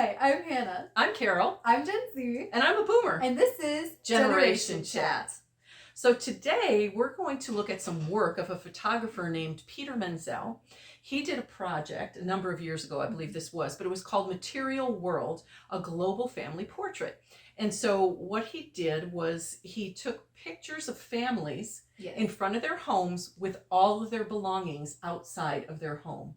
Hi, I'm Hannah. I'm Carol. I'm Gen Z. And I'm a boomer. And this is Generation Chat. So today we're going to look at some work of a photographer named Peter Menzel. He did a project a number of years ago, I believe this was, but it was called Material World, a Global Family Portrait. And so what he did was he took pictures of families in front of their homes with all of their belongings outside of their home.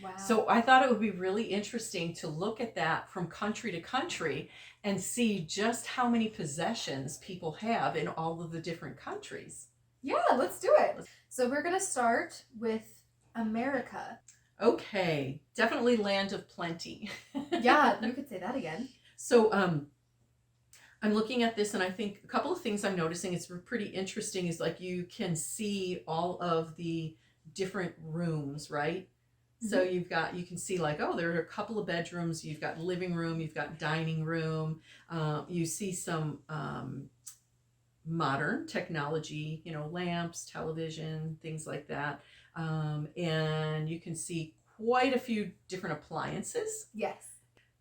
Wow. So I thought it would be really interesting to look at that from country to country and see just how many possessions people have in all of the different countries. Yeah, let's do it. So we're going to start with America. Okay, definitely land of plenty. Yeah, you could say that again. So I'm looking at this and I think a couple of things I'm noticing is pretty interesting is like you can see all of the different rooms, right? So you can see like, oh, there are a couple of bedrooms, you've got living room, you've got dining room, you see some modern technology, lamps, television, things like that. And you can see quite a few different appliances. Yes.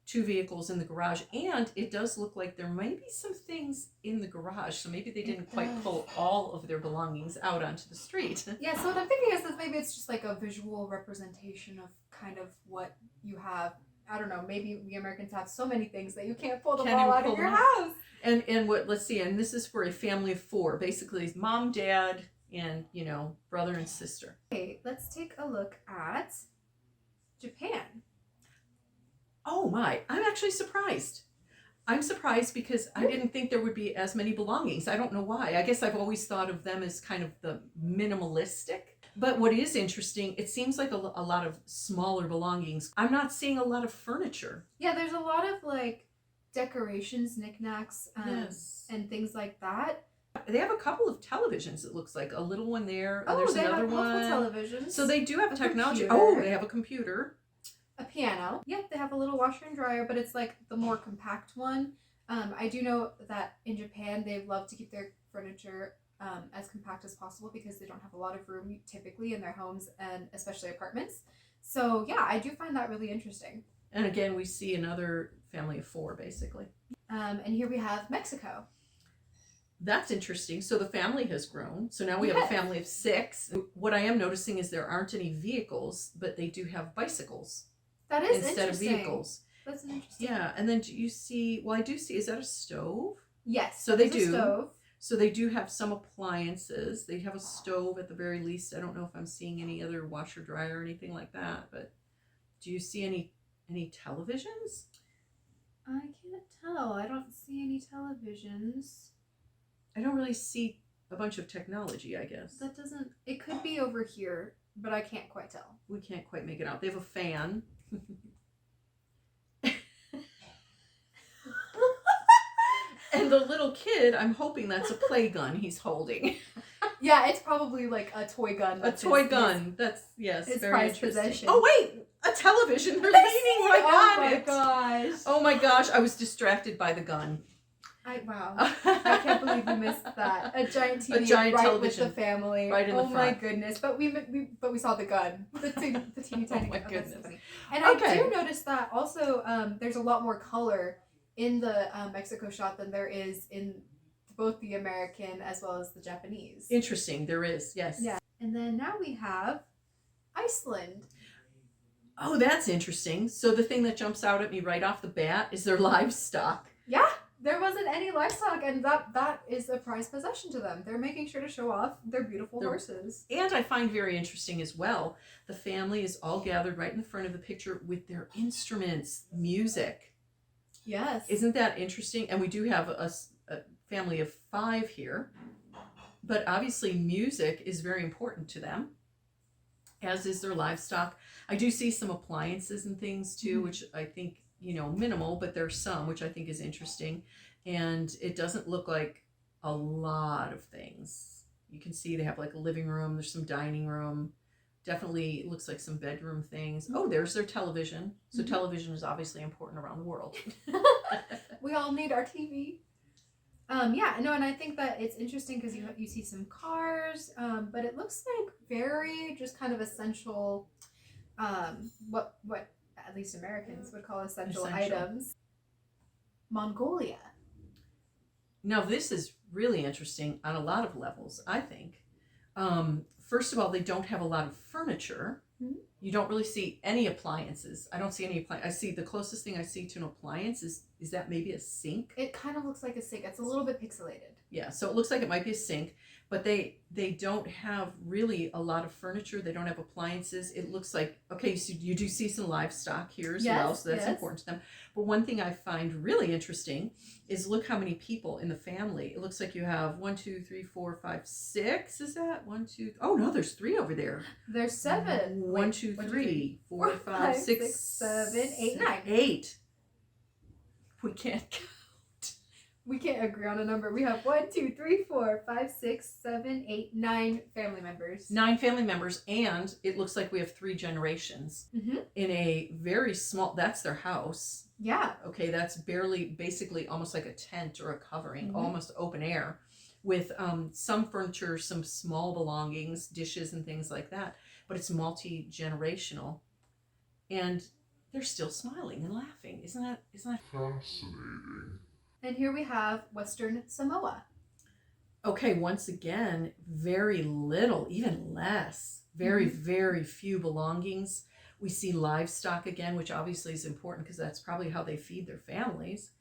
2 vehicles in the garage, and it does look like there might be some things in the garage, so maybe they didn't quite pull all of their belongings out onto the street. Yeah, so what I'm thinking is that maybe it's just like a visual representation of kind of what you have. I don't know, maybe we Americans have so many things that you can't pull them all out of your house. And what, let's see, and this is for a family of 4, basically mom, dad, and brother and sister. Okay, let's take a look at Japan. Oh my, I'm actually surprised. I'm surprised because I didn't think there would be as many belongings. I don't know why. I guess I've always thought of them as kind of the minimalistic. But what is interesting, it seems like a lot of smaller belongings. I'm not seeing a lot of furniture. Yeah, there's a lot of like decorations, knickknacks, and things like that. They have a couple of televisions, it looks like. A little one there, and oh, there's they another have one. multiple televisions. So they do have technology. Computer. Oh, they have a computer. A piano. Yep, they have a little washer and dryer, but it's like the more compact one. I do know that in Japan they love to keep their furniture as compact as possible because they don't have a lot of room typically in their homes and especially apartments. So yeah, I do find that really interesting. And again, we see another family of 4 basically. And here we have Mexico. That's interesting. So the family has grown. So now we have a family of 6. What I am noticing is there aren't any vehicles, but they do have bicycles. That is instead interesting. of vehicles. That's interesting. Yeah, and then do you see, well, I do see, is that a stove? Yes. So they do. A stove. So they do have some appliances. They have a stove at the very least. I don't know if I'm seeing any other washer, dryer, or anything like that, but do you see any televisions? I can't tell. I don't see any televisions. I don't really see a bunch of technology, I guess. That doesn't, it could be over here, but I can't quite tell. We can't quite make it out. They have a fan. And the little kid, I'm hoping that's a play gun he's holding. Yeah, it's probably like a toy gun. A toy gun. That's, yes, his very prized interesting. Possession. Oh, wait! A television. They're leaning right on it. Oh my gosh. Oh my gosh, I was distracted by the gun. Wow. I can't believe you missed that. A giant TV right television with the family. right in the front. Oh my goodness. But we saw the gun. The teeny tiny Oh my gun. goodness. So and I do notice that also there's a lot more color in the Mexico shot than there is in both the American as well as the Japanese. Interesting, there is, yes. Yeah. And then now we have Iceland. Oh, that's interesting. So the thing that jumps out at me right off the bat is their livestock. Yeah. There wasn't any livestock, and that is a prized possession to them. They're making sure to show off their beautiful horses. And I find very interesting as well, the family is all gathered right in the front of the picture with their instruments, music. Yes. Isn't that interesting? And we do have a family of 5 here, but obviously music is very important to them, as is their livestock. I do see some appliances and things too, which I think, minimal, but there's some, which I think is interesting. And it doesn't look like a lot of things. You can see they have like a living room, there's some dining room, definitely looks like some bedroom things. Oh, there's their television. So television is obviously important around the world. We all need our TV. Yeah, no, and I think that it's interesting because you see some cars, but it looks like very just kind of essential, what at least Americans would call essential Essential. items. Mongolia. Now, this is really interesting on a lot of levels, I think. First of all, they don't have a lot of furniture. Mhm. You don't really see any appliances. I don't see any appliances. I see the closest thing I see to an appliance is that maybe a sink? It kind of looks like a sink. It's a little bit pixelated. Yeah, so it looks like it might be a sink, but they don't have really a lot of furniture. They don't have appliances. It looks like, okay, so you do see some livestock here as well, so that's important to them. But one thing I find really interesting is look how many people in the family. It looks like you have 1, 2, 3, 4, 5, 6. Is that 1, 2? Oh no, there's 3 over there. There's 7. 1, 2, 3, 4, 5, 6, 7, 8, 9. 8. We can't count. We can't agree on a number. We have 1, 2, 3, 4, 5, 6, 7, 8, 9 family members. 9 family members, and it looks like we have 3 generations in a very small. That's their house. Yeah. Okay, that's basically almost like a tent or a covering, almost open air, with some furniture, some small belongings, dishes, and things like that. But it's multi-generational, and they're still smiling and laughing. Isn't that Fascinating. And here we have Western Samoa. Okay, once again, very little, even less, very few belongings. We see livestock again, which obviously is important because that's probably how they feed their families.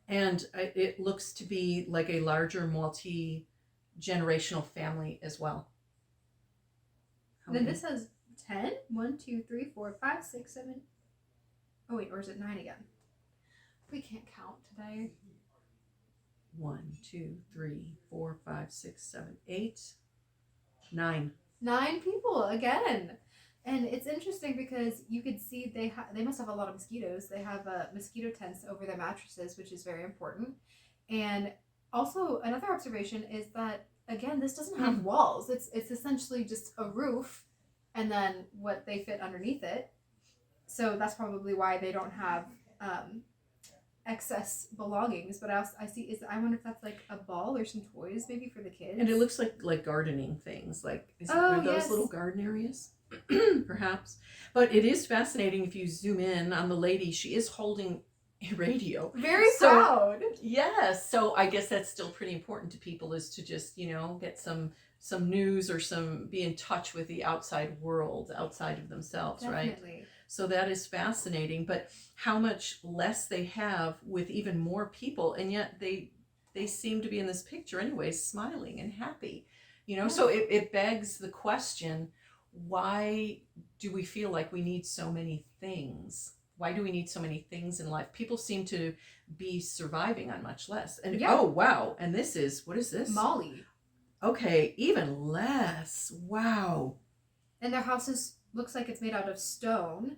And it looks to be like a larger multi-generational family as well. Then this has 10. 1, 2, 3, 4, 5, 6, 7. Oh wait, or is it 9 again? We can't count today. 1, 2, 3, 4, 5, 6, 7, 8, 9. 9 people again. And it's interesting because you could see they must have a lot of mosquitoes. They have mosquito tents over their mattresses, which is very important. And also another observation is that, again, this doesn't have walls. It's essentially just a roof and then what they fit underneath it. So that's probably why they don't have excess belongings. But I wonder if that's like a ball or some toys maybe for the kids. And it looks like gardening things. Like, are those little garden areas? Perhaps. But it is fascinating if you zoom in on the lady. She is holding a radio. Very proud. Yes. So I guess that's still pretty important to people, is to just, get some news or be in touch with the outside world, outside of themselves. Definitely. Right? So that is fascinating. But how much less they have with even more people, and yet they seem to be in this picture anyway, smiling and happy. So it begs the question, why do we feel like we need so many things? Why do we need so many things in life? People seem to be surviving on much less. And oh wow, and what is this? Mali. Okay, even less. Wow. And their house looks like it's made out of stone.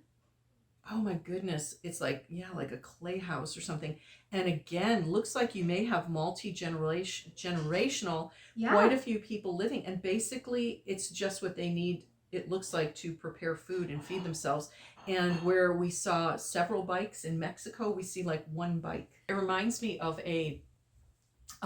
Oh my goodness. It's like a clay house or something. And again, looks like you may have generational, quite a few people living. And basically it's just what they need, it looks like, to prepare food and feed themselves. And where we saw several bikes in Mexico, we see like one bike. It reminds me of a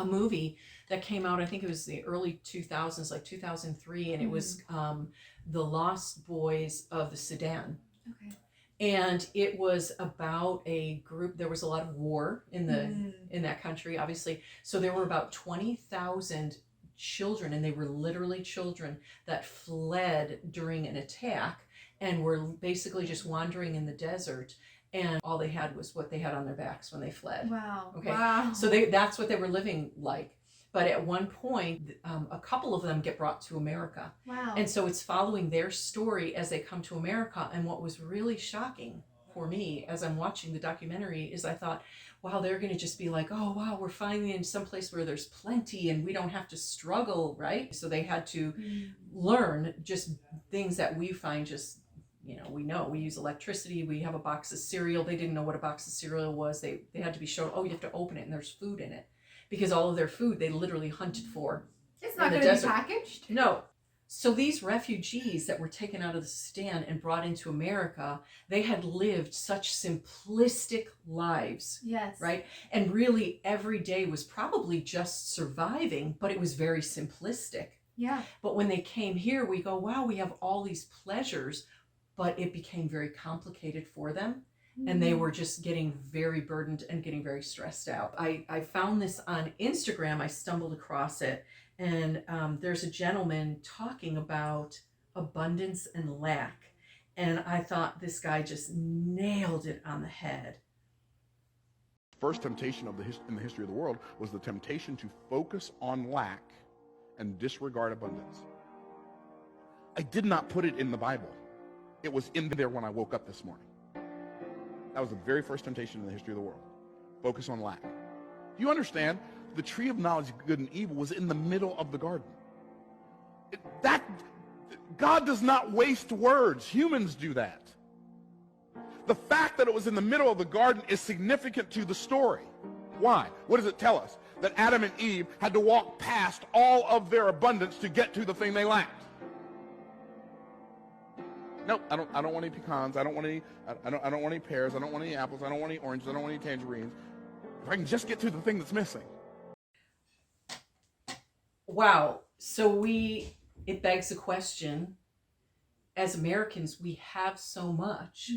movie that came out, I think it was the early 2000s, like 2003, and it was The Lost Boys of the Sudan. Okay. And it was about a group. There was a lot of war in that country, obviously. So there were about 20,000 children, and they were literally children that fled during an attack and were basically just wandering in the desert. And all they had was what they had on their backs when they fled. Wow. Okay. Wow. So that's what they were living like. But at one point, a couple of them get brought to America. Wow. And so it's following their story as they come to America. And what was really shocking for me as I'm watching the documentary is I thought, wow, they're going to just be like, oh, wow, we're finally in some place where there's plenty and we don't have to struggle, right? So they had to learn just things that we find just, we use electricity, we have a box of cereal. They didn't know what a box of cereal was. They had to be shown, you have to open it and there's food in it. Because all of their food they literally hunted for. It's not going to be packaged? No. So these refugees that were taken out of the Sudan and brought into America, they had lived such simplistic lives. Yes. Right? And really every day was probably just surviving, but it was very simplistic. Yeah. But when they came here, we go, wow, we have all these pleasures, but it became very complicated for them. and they were just getting very burdened and getting very stressed out. I found this on Instagram. I stumbled across it, and there's a gentleman talking about abundance and lack. And I thought this guy just nailed it on the head. First temptation in the history of the world was the temptation to focus on lack and disregard abundance. I did not put it in the Bible. It was in there when I woke up this morning. That was the very first temptation in the history of the world. Focus on lack. Do you understand? The tree of knowledge of good and evil was in the middle of the garden. God does not waste words. Humans do that. The fact that it was in the middle of the garden is significant to the story. Why? What does it tell us? That Adam and Eve had to walk past all of their abundance to get to the thing they lacked. Nope, I don't want any pecans. I don't want any pears. I don't want any apples. I don't want any oranges. I don't want any tangerines. If I can just get to the thing that's missing. Wow. So it begs the question, as Americans, we have so much,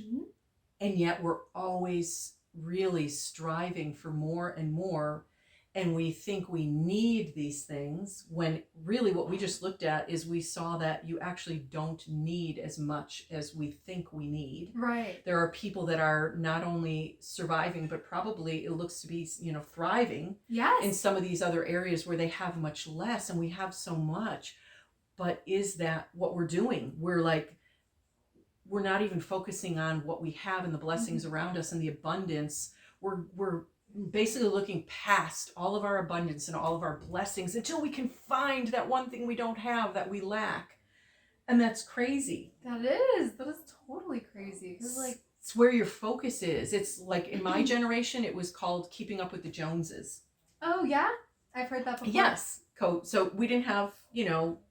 and yet we're always really striving for more and more, and we think we need these things, when really what we just looked at is we saw that you actually don't need as much as we think we need. Right. There are people that are not only surviving, but probably it looks to be, thriving Yes. in some of these other areas where they have much less, and we have so much. But is that what we're doing? We're not even focusing on what we have and the blessings around us and the abundance. We're basically looking past all of our abundance and all of our blessings until we can find that one thing we don't have, that we lack. And that's crazy. That is totally crazy. Because It's where your focus is. It's like in my generation, it was called Keeping Up with the Joneses. oh yeah, I've heard that before. Yes. So we didn't have,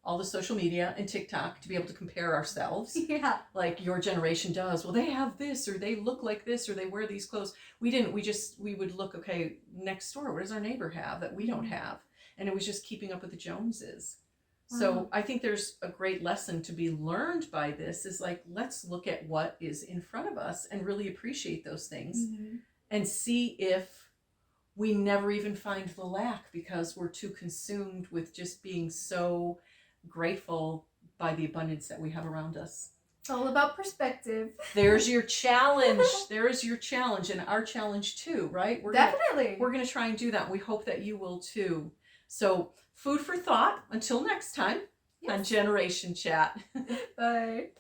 all the social media and TikTok to be able to compare ourselves. Yeah. Like your generation does. Well, they have this, or they look like this, or they wear these clothes. We didn't. We would look, okay, next door, what does our neighbor have that we don't have? And it was just keeping up with the Joneses. So I think there's a great lesson to be learned by this, is like, let's look at what is in front of us and really appreciate those things and see if we never even find the lack, because we're too consumed with just being so grateful by the abundance that we have around us. It's all about perspective. There's your challenge. There is your challenge, and our challenge too, right? Definitely. We're going to try and do that. We hope that you will too. So, food for thought until next time on Generation Chat. Bye.